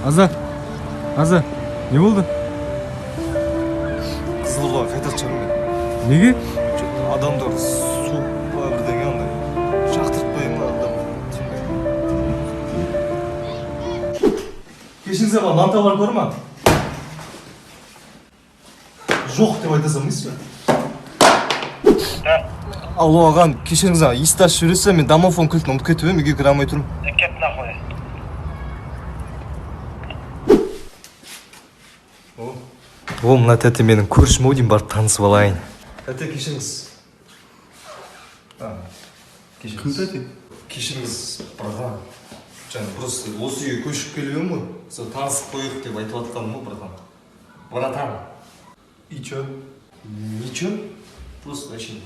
Аза, не болды? Қызылордаға қайта шығамын мен. Неге? Адамдар су бірдеңе андай. Шақтыртпайын ба адам. Кешіңізде ма манталар көрі ма? Жоқ деп айтасам емес пе? Алло ағам, кешіріңіз аға, есташ жүресе мен домофон кілтін ұмытып кетіп едім, үйге кіре алмай тұрмын. Кет нахуй. О, мына тәте менің көршім ау деймін, барып танысып алайын. Тәте, кешіріңіз. Кім тәте? Кешіріңіз, братан. Жаңа просто осы үйге көшіп келіп едім ғой. Сол танысып қойық деп айтып жатқаным ғой, братан. Братан. И чё? Ничего? Просто очень.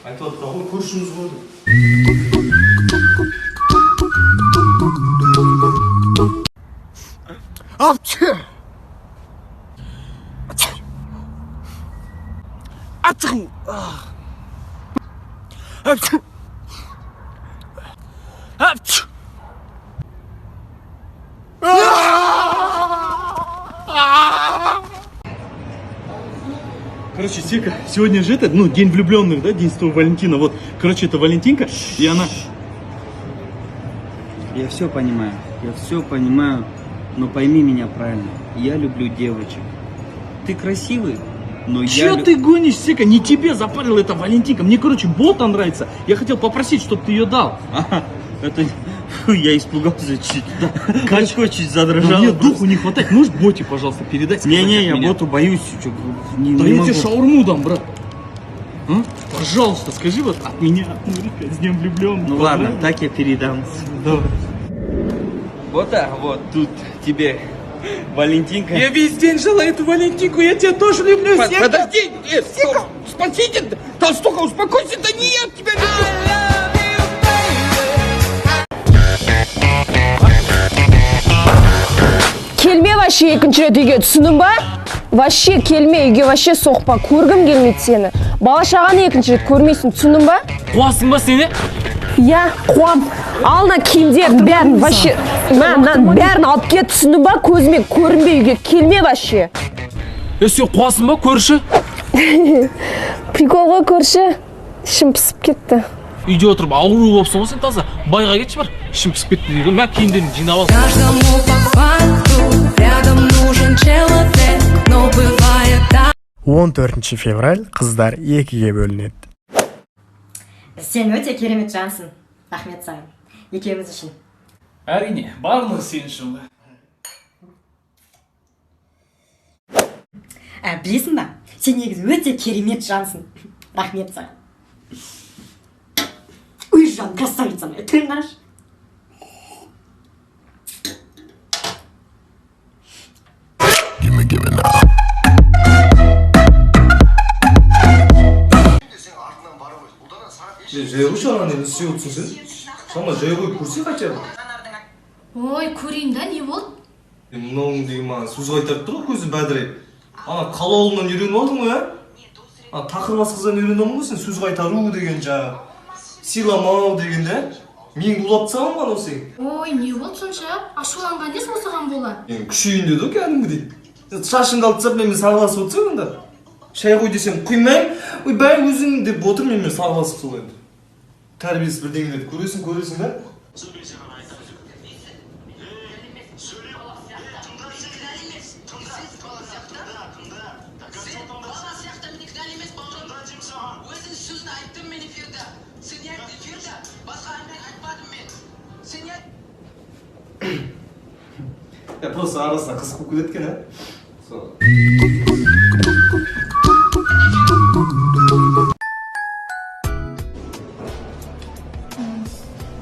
Айтып жатқаным ғой, көршіміз ғой деп. Апчы! Ачығын! Апчы! Апчы! Короче, Сека, сегодня же это, день влюбленных, да, День Святого Валентина. Вот, короче, это Валентинка, и она... Я все понимаю, но пойми меня правильно. Я люблю девочек. Ты красивый, но Чё ты гонишь, Сека? Не тебе запарила эта Валентинка. Мне, короче, бота нравится. Я хотел попросить, чтобы ты ее дал. Ага, это... Фу, я испугался чуть. Качко чуть задрожал. Мне духу не хватает. Можешь боте, пожалуйста, передать? Не-не, я боту боюсь. Да я тебе шаурму дам, брат. А? Пожалуйста, скажи вот от меня, от Нурика, с днем влюбленных. Ну ладно, так я передам. Давай. Вот так вот, тут тебе Валентинка. Я весь день жила эту Валентинку, я тебя тоже люблю, Сека. Подожди, Сека, спасите, толстуха, успокойся, да не я тебя люблю. Келме вообще екінші рет үйге, түсінің ба? Вообще келме үйге, вообще соқпа, көргім келмейді сені. Бала шағаны екінші рет көрмейсің, түсінің ба? Қуасың ба сені? Я қуам. Алына киімдерін бәрін вообще, мәннен бәрін алып кет, түсінің ба? Көзіме көрінбе үйге, келме вообще. Сен қуасың ба, көрші? Прикол ғой көрші, ішім пісіп кетті. Үйде отырып ауру болыпсың ғой сен таза. Байға кетші бар, ішім пісіп кетті дейді. Мә киімдерін жинап ал. Каждому по факту рядом нужен человек, но бывает так. 14 февраль қыздар екіге бөлінеді. Сен өте керемет жансың. Рахмет саған. Екеуміз үшін. Әрине, барлығы сен үшін. Білесің ба? Сен негізі өте керемет жансың. Рахмет саған. Ой, жан, красавица моя, ты наш. Жай ғой шағаны енді істеп отырсың сен. Шама жай ғой көрсе қача. Ой, көрейін да, не болды? Мынауың деген маған сөз қайтарып тұр ғой көзі бәдірей. Ана қалауыңнан үйреніп алдың ғой, ә? Тақырбас қыздан үйреніп алдың ғой сен сөз қайтару деген жаңа. Сыйламау дегенде. Мен улап тастаған ғой осы. Ой, не болды сонша? Ашуланған дес осыған бола. Мен күшейін деді ғой кәдімгідей. Шашымды алып тастап мен сағыласып отырсың онда. Шай қой десем құймаймын. Ой, бәрі өзің деп отыр мен сағыласып сол енді. Тәрбиесі бірдеңелерді көресің да? Просто арасына қызық болып кеткен, ә?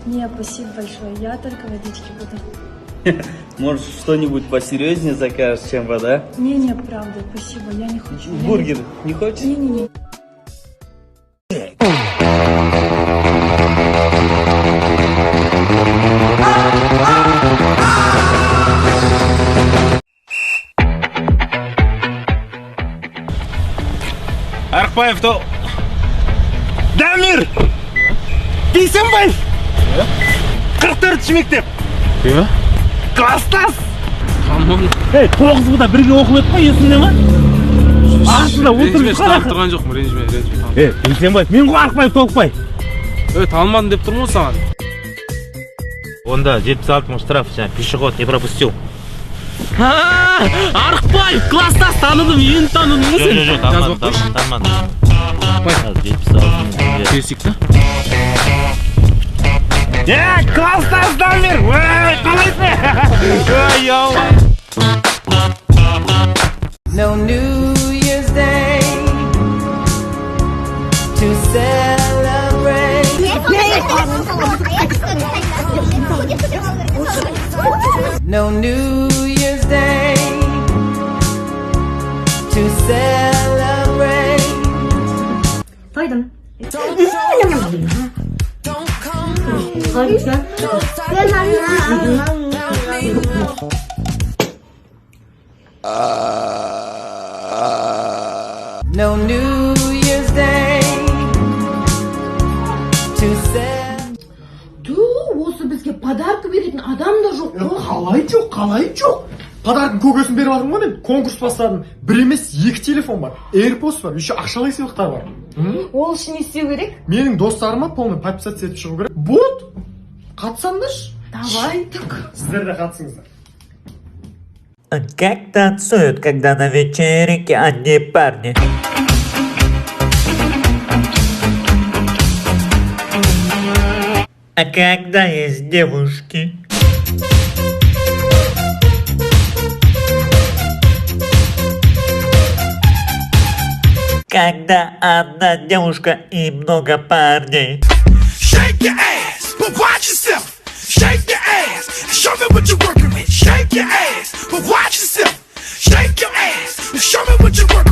Не, спасибо большое, я только водички буду. Может, что-нибудь посерьезнее закажешь, чем вода? Не, правда, спасибо, я не хочу. Бургер не хочешь? Не. Арықбаев то... Дамир! Бейсенбаев! 44-ші мектеп! Класстас! Tamam. Ey, 9'da birге оқып еді ғой, есіңде ма? Артында Ренжіме, отырып шыдап тұрған жоқпын, ренжіме. Бейсенбай, мен ғой Арықбаев Толықбай. Танымадым деп тұрмын ғой саған. Онда 76 мың штраф, пешеход не пропустил. Арықбаев, класстас таныдым, енді таныдым ғой сен. Жоқ, танымадым. Кесік та? Класстас Дамир! Қалайсың? Ой, яу! No New Year's Day to celebrate. No New Year's Day to celebrate. Toydum. No New Year's Day to celebrate. Осы бізге подарка беретін адам да жоқ қой. Қалай жоқ? Подаркың көкесін беріп жатырмын ғой мен. Конкурс бастадым. Бір емес, 2 телефон бар. AirPods бар, еще ақшалай сыйлықтар бар. Ол үшін не істеу керек? Менің достарыма полный подписаться етіп шығу керек. Вот. Қатысаңдаршы. Давай. Сіздер де қатысыңыздар. Как танцуют, когда на вечеринке одни парни? А когда есть девушки? Когда одна девушка и много парней. Shake your ass, but watch yourself. Shake your ass, and show me what you're working with. Shake your ass, but watch yourself. Shake your ass, and show me what you're working with.